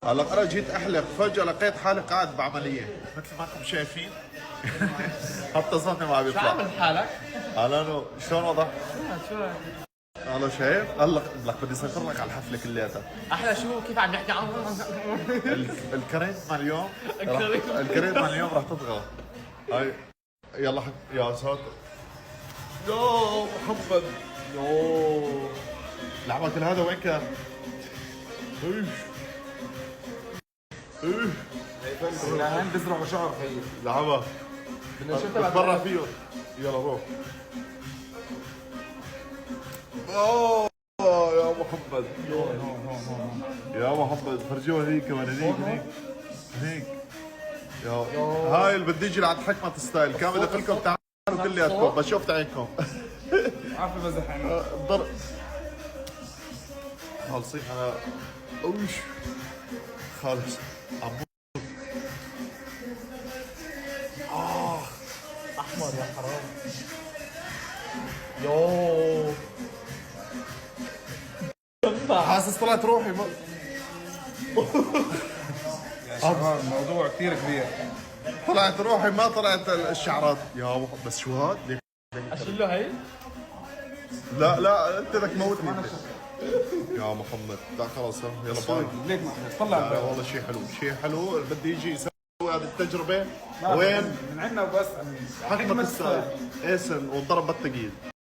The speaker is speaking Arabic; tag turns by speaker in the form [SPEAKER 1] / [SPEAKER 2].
[SPEAKER 1] هلا انا جيت احلق فجأة لقيت حالي قاعد بعملية مثل ما انتم شايفين. حتى صوتي ما عم
[SPEAKER 2] شو
[SPEAKER 1] يطلع.
[SPEAKER 2] عامل حالك؟
[SPEAKER 1] هلا انه شلون وضع؟
[SPEAKER 2] شو
[SPEAKER 1] هلا شايف؟ هلا لك بدي اسافر لك على الحفلة كلياتها.
[SPEAKER 2] احلى شو كيف عم يحكي عن
[SPEAKER 1] الكريم مال اليوم
[SPEAKER 2] الكريم.
[SPEAKER 1] الكريم مال اليوم راح تطغى. هاي يلا يا ساتر يا محمد يو العمل هذا وين كان؟
[SPEAKER 3] العين بزرع وشعر خيي
[SPEAKER 1] العمى
[SPEAKER 2] بدنا نشوف تبع
[SPEAKER 1] برا فيه. يلا روح. اوه يا محمد يا محمد فرجوها هيك كمان هنيك هنيك يا هاي اللي بدي اجي لعند حكمة ستايل كان بدي اقول لكم تعالوا كلياتكم بشوف عينكم.
[SPEAKER 3] عارف بمزح عني
[SPEAKER 1] ضرب خالصين انا اوش خالص عمود
[SPEAKER 2] احمر يا حرام. يو
[SPEAKER 1] حاسس طلعت روحي
[SPEAKER 3] يا شباب الموضوع كثير كبير.
[SPEAKER 1] طلعت روحي ما طلعت الشعرات يا محمد بس شو هاد ليك؟
[SPEAKER 2] اشيل له هي؟
[SPEAKER 1] لا لا انت بدك تموتني انت. يا محمد لا خلاص يلا باي.
[SPEAKER 3] ليك محمد طلع
[SPEAKER 1] لا
[SPEAKER 3] الباب.
[SPEAKER 1] والله شيء حلو شيء حلو بدي يجي يسوي هذه التجربة.
[SPEAKER 3] ما
[SPEAKER 1] وين؟
[SPEAKER 3] من عندنا وبس
[SPEAKER 1] حكمة الستايل اسن وضرب بالثقيل.